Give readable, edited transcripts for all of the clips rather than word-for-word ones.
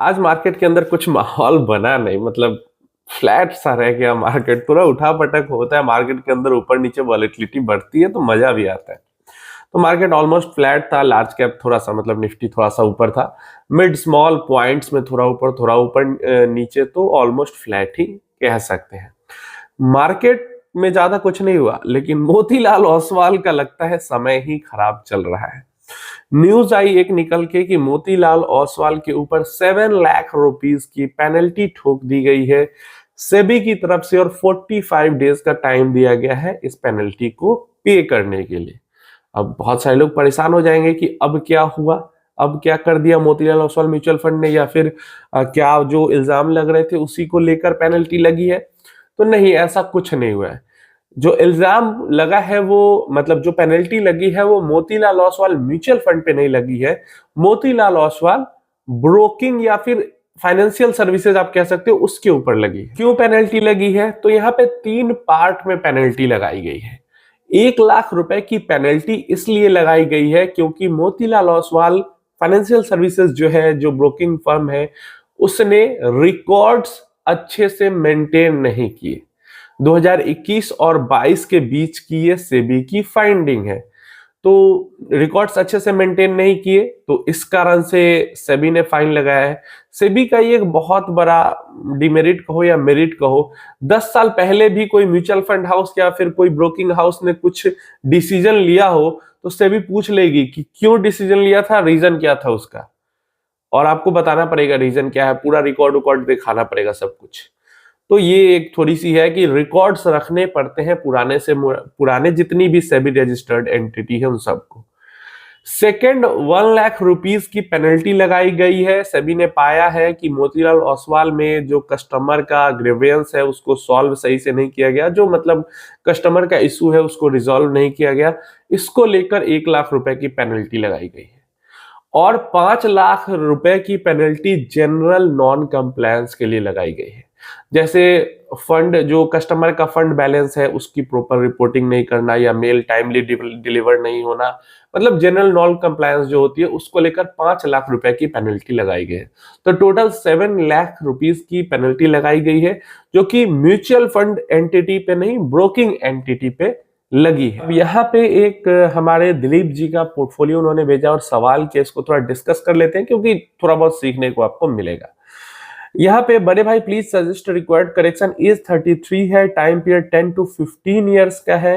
आज मार्केट के अंदर कुछ माहौल बना नहीं, मतलब फ्लैट सा रह गया मार्केट। थोड़ा उठा पटक होता है मार्केट के अंदर, ऊपर नीचे वॉलेटिलिटी बढ़ती है तो मजा भी आता है। तो मार्केट ऑलमोस्ट फ्लैट था। लार्ज कैप थोड़ा सा, मतलब निफ्टी थोड़ा सा ऊपर था, मिड स्मॉल पॉइंट्स में थोड़ा ऊपर नीचे, तो ऑलमोस्ट फ्लैट ही कह सकते हैं। मार्केट में ज्यादा कुछ नहीं हुआ, लेकिन मोतीलाल ओसवाल का लगता है समय ही खराब चल रहा है। न्यूज आई एक निकल के कि मोतीलाल ओसवाल के ऊपर 7 लाख रुपीस की पेनल्टी ठोक दी गई है सेबी की तरफ से, और 45 डेज का टाइम दिया गया है इस पेनल्टी को पे करने के लिए। अब बहुत सारे लोग परेशान हो जाएंगे कि अब क्या हुआ, अब क्या कर दिया मोतीलाल ओसवाल म्यूचुअल फंड ने, या फिर क्या जो इल्जाम लग रहे थे उसी को लेकर पेनल्टी लगी है। तो नहीं, ऐसा कुछ नहीं हुआ है। जो इल्जाम लगा है वो, मतलब जो पेनल्टी लगी है वो मोतीलाल ओसवाल म्यूचुअल फंड पे नहीं लगी है, मोतीलाल ओसवाल ब्रोकिंग या फिर फाइनेंशियल सर्विसेज आप कह सकते हो उसके ऊपर लगी है। क्यों पेनल्टी लगी है? तो यहाँ पे 3 पार्ट में पेनल्टी लगाई गई है। 1 लाख रुपए की पेनल्टी इसलिए लगाई गई है क्योंकि मोतीलाल ओसवाल फाइनेंशियल सर्विसेज जो है, जो ब्रोकिंग फर्म है, उसने रिकॉर्ड्स अच्छे से मेंटेन नहीं किए। 2021 और 22 के बीच की ये सेबी की फाइंडिंग है। तो रिकॉर्ड्स अच्छे से मेंटेन नहीं किए, तो इस कारण से सेबी ने फाइन लगाया है। सेबी का ये एक बहुत बड़ा डिमेरिट कहो या मेरिट कहो, 10 साल पहले भी कोई म्यूचुअल फंड हाउस या फिर कोई ब्रोकिंग हाउस ने कुछ डिसीजन लिया हो तो सेबी पूछ लेगी कि क्यों डिसीजन लिया था, रीजन क्या था उसका, और आपको बताना पड़ेगा रीजन क्या है, पूरा रिकॉर्ड रिकॉर्ड दिखाना पड़ेगा सब कुछ। तो ये एक थोड़ी सी है कि रिकॉर्ड्स रखने पड़ते हैं पुराने से पुराने, जितनी भी सेबी रजिस्टर्ड एंटिटी है उन सबको। सेकेंड, 1 लाख रुपीस की पेनल्टी लगाई गई है। सेबी ने पाया है कि मोतीलाल ओसवाल में जो कस्टमर का ग्रीवेंस है उसको सॉल्व सही से नहीं किया गया, जो मतलब कस्टमर का इशू है उसको रिजॉल्व नहीं किया गया। इसको लेकर 1 लाख रुपए की पेनल्टी लगाई गई है, और 5 लाख रुपए की पेनल्टी जनरल नॉन कंप्लायंस के लिए लगाई गई है। जैसे फंड, जो कस्टमर का फंड बैलेंस है उसकी प्रॉपर रिपोर्टिंग नहीं करना, या मेल टाइमली डिलीवर नहीं होना, मतलब जनरल नॉन कंप्लायंस जो होती है उसको लेकर 5 लाख रुपए की पेनल्टी लगाई गई है। तो टोटल 7 लाख रुपीस की पेनल्टी लगाई गई है, जो कि म्यूचुअल फंड एंटिटी पे नहीं, ब्रोकिंग एंटिटी पे लगी है। अब यहाँ पे एक हमारे दिलीप जी का पोर्टफोलियो उन्होंने भेजा और सवाल के, इसको थोड़ा डिस्कस कर लेते हैं क्योंकि थोड़ा बहुत सीखने को आपको मिलेगा। यहाँ पे बड़े भाई please suggest required correction, age 33 है, टाइम पीरियड 10 to 15 ईयर्स का है,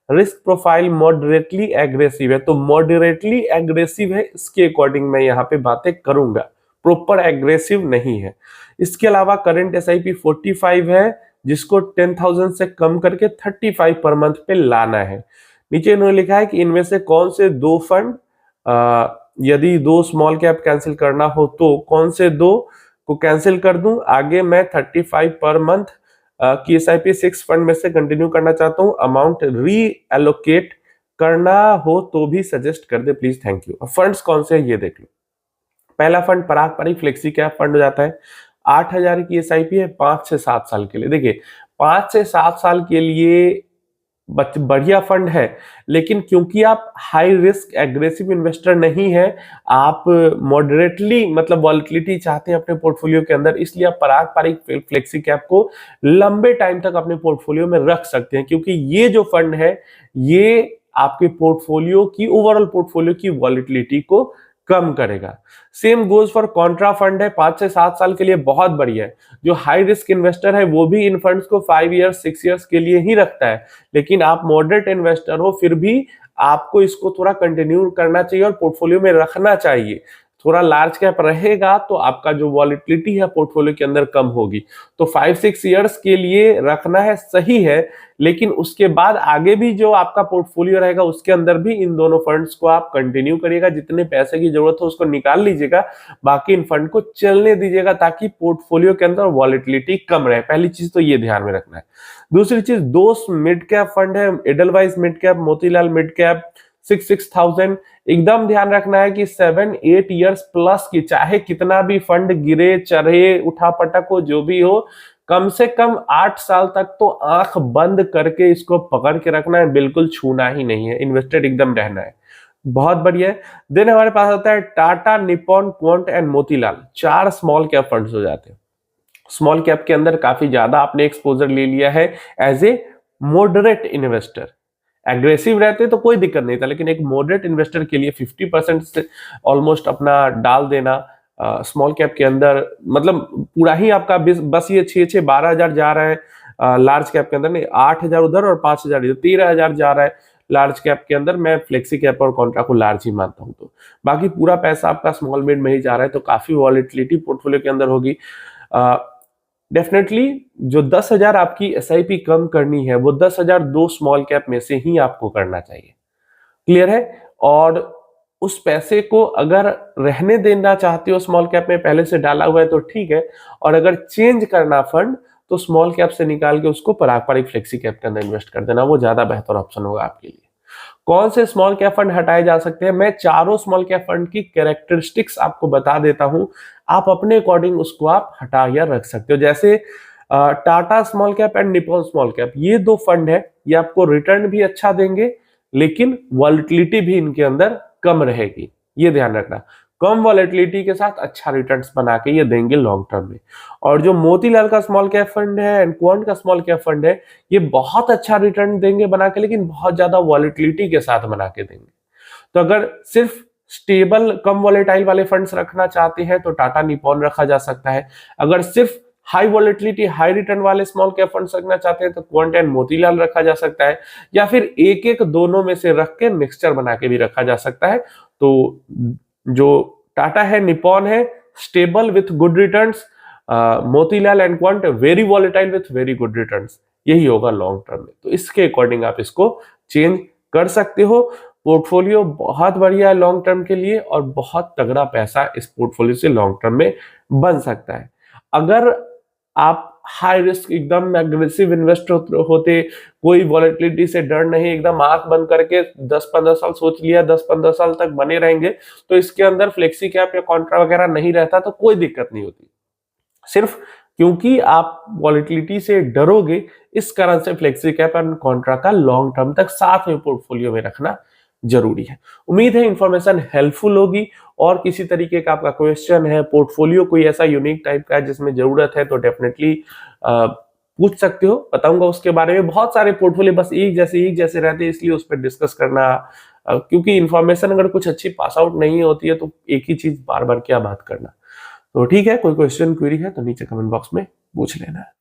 रिस्क प्रोफाइल मॉडरेटली एग्रेसिव है। तो मॉडरेटली एग्रेसिव है, इसके अकॉर्डिंग मैं यहाँ पे बातें करूंगा, प्रॉपर एग्रेसिव नहीं है। इसके अलावा करंट एसआईपी 45 है, जिसको 10,000 से कम करके 35 पर मंथ पे लाना है। नीचे इन्होंने लिखा है कि इनमें से कौन से दो फंड, यदि 2 स्मॉल कैप कैंसिल करना हो तो कौन से 2 को कैंसिल कर दूं। आगे मैं 35 पर मंथ की एसआईपी 6 फंड में से कंटिन्यू करना चाहता हूं, अमाउंट री एलोकेट करना हो तो भी सजेस्ट कर दे प्लीज, थैंक यू। अब फंड्स कौन से है ये देख लो। पहला फंड पराग पारिक फ्लेक्सी कैप फंड हो जाता है, 8,000 की एसआईपी है 5 से 7 साल के लिए। देखिए 5 से 7 साल के लिए बढ़िया फंड है, लेकिन क्योंकि आप हाई रिस्क एग्रेसिव इन्वेस्टर नहीं है, आप मॉडरेटली मतलब वॉलिटिलिटी चाहते हैं अपने पोर्टफोलियो के अंदर, इसलिए आप पराग पारिक फ्लेक्सी कैप को लंबे टाइम तक अपने पोर्टफोलियो में रख सकते हैं, क्योंकि ये जो फंड है ये आपके पोर्टफोलियो की, ओवरऑल पोर्टफोलियो की वॉलिटिलिटी को कम करेगा। Same goes for Contra fund है, 5 से 7 साल के लिए बहुत बढ़िया है। जो हाई रिस्क इन्वेस्टर है वो भी इन फंड्स को 5 इयर्स 6 इयर्स के लिए ही रखता है, लेकिन आप मॉडरेट इन्वेस्टर हो फिर भी आपको इसको थोड़ा कंटिन्यू करना चाहिए और पोर्टफोलियो में रखना चाहिए। थोड़ा लार्ज कैप रहेगा तो आपका जो वॉलिटिलिटी है पोर्टफोलियो के अंदर कम होगी। तो 5-6 इयर्स के लिए रखना है, सही है, लेकिन उसके बाद आगे भी जो आपका पोर्टफोलियो रहेगा उसके अंदर भी इन दोनों फंड्स को आप कंटिन्यू करिएगा। जितने पैसे की जरूरत हो उसको निकाल लीजिएगा, बाकी इन फंड को चलने दीजिएगा ताकि पोर्टफोलियो के अंदर वॉलिटिलिटी कम रहे। पहली चीज तो ये ध्यान में रखना है। दूसरी चीज, 2 मिड कैप फंड है, Edelweiss mid cap, Motilal mid cap 6,000। एकदम ध्यान रखना है कि 7-8 इयर्स प्लस की, चाहे कितना भी फंड गिरे चढ़े उठा पटक हो जो भी हो, कम से कम 8 साल तक तो आंख बंद करके इसको पकड़ के रखना है, बिल्कुल छूना ही नहीं है, इन्वेस्टेड एकदम रहना है। बहुत बढ़िया है। देन हमारे पास आता है Tata, Nippon, quant and Motilal. 4 small cap funds हो जाते हैं। स्मॉल कैप के अंदर काफी ज्यादा आपने एक्सपोजर ले लिया है as a moderate investor. Aggressive रहते तो कोई दिक्कत नहीं था, लेकिन एक मॉडरेट इन्वेस्टर के लिए 50% से ऑलमोस्ट अपना डाल देना स्मॉल कैप के अंदर, मतलब पूरा ही आपका बस ये 6-6 12 हजार जा रहा है लार्ज कैप के अंदर, नहीं 8 हजार उधर और 5 हजार इधर, 13 हजार जा रहा है लार्ज कैप के अंदर। मैं फ्लेक्सी कैप और कॉन्ट्रा को लार्ज ही मानता हूं, तो बाकी पूरा पैसा आपका स्मॉल मिड में ही जा रहा है, तो काफी वॉलिटिलिटी पोर्टफोलियो के अंदर होगी। डेफिनेटली जो 10 हजार आपकी एसआईपी कम करनी है, वो 10 हजार 2 स्मॉल कैप में से ही आपको करना चाहिए। क्लियर है? और उस पैसे को अगर रहने देना चाहते हो स्मॉल कैप में, पहले से डाला हुआ है तो ठीक है, और अगर चेंज करना फंड तो स्मॉल कैप से निकाल के उसको पारंपरिक फ्लेक्सी कैप के अंदर इन्वेस्ट कर देना, वो ज्यादा बेहतर ऑप्शन होगा आपके लिए। कौन से स्मॉल कैप फंड हटाए जा सकते हैं? मैं चारों स्मॉल कैप फंड की कैरेक्टरिस्टिक्स आपको बता देता हूं, आप अपने अकॉर्डिंग उसको आप हटा या रख सकते हो। जैसे Tata small cap and Nippon small cap, ये 2 फंड है, ये आपको रिटर्न भी अच्छा देंगे, लेकिन वॉलिटिलिटी भी इनके अंदर कम रहेगी, ये ध्यान रखना। कम वॉलेटिलिटी के साथ अच्छा रिटर्न्स बना के ये देंगे लॉन्ग टर्म में। और जो मोतीलाल का स्मॉल कैप फंड है एंड क्वांट का स्मॉल कैप फंड है, ये बहुत अच्छा रिटर्न देंगे बना के, लेकिन बहुत ज्यादा वॉलेटिलिटी के साथ बना के देंगे। तो अगर सिर्फ स्टेबल कम वॉलेटाइल वाले फंड्स रखना चाहते हैं तो टाटा निप्पॉन रखा जा सकता है। अगर सिर्फ हाई वॉलेटिलिटी हाई रिटर्न वाले स्मॉल कैप फंड्स रखना चाहते हैं तो क्वांट एंड मोतीलाल रखा जा सकता है, या फिर एक एक दोनों में से रख के मिक्सचर बना के भी रखा जा सकता है। तो जो टाटा है, निप्पॉन है, stable with good returns, Motilal and quant very volatile with very good returns, यही होगा लॉन्ग टर्म में। तो इसके अकॉर्डिंग आप इसको चेंज कर सकते हो। पोर्टफोलियो बहुत बढ़िया है लॉन्ग टर्म के लिए, और बहुत तगड़ा पैसा इस पोर्टफोलियो से लॉन्ग टर्म में बन सकता है। अगर आप हाई रिस्क एकदम एग्रेसिव इन्वेस्टर होते, कोई वॉलेटिलिटी से डर नहीं, एकदम आंख बंद करके 10-15 साल सोच लिया 10-15 साल तक बने रहेंगे, तो इसके अंदर फ्लेक्सी कैप या कॉन्ट्रा वगैरह नहीं रहता तो कोई दिक्कत नहीं होती। सिर्फ क्योंकि आप वॉलेटिलिटी से डरोगे, इस कारण से फ्लेक्सी कैप एंड कॉन्ट्रा का लॉन्ग टर्म तक साथ में पोर्टफोलियो में रखना जरूरी है। उम्मीद है इंफॉर्मेशन हेल्पफुल होगी, और किसी तरीके का आपका क्वेश्चन है, पोर्टफोलियो कोई ऐसा यूनिक टाइप का है जिसमें जरूरत है, तो डेफिनेटली पूछ सकते हो, बताऊंगा उसके बारे में। बहुत सारे पोर्टफोलियो बस एक जैसे रहते हैं, इसलिए उस पर डिस्कस करना, क्योंकि इंफॉर्मेशन अगर कुछ अच्छी पास आउट नहीं होती है तो एक ही चीज बार बार क्या बात करना। तो ठीक है, कोई क्वेश्चन क्वेरी है तो नीचे कमेंट बॉक्स में पूछ लेना।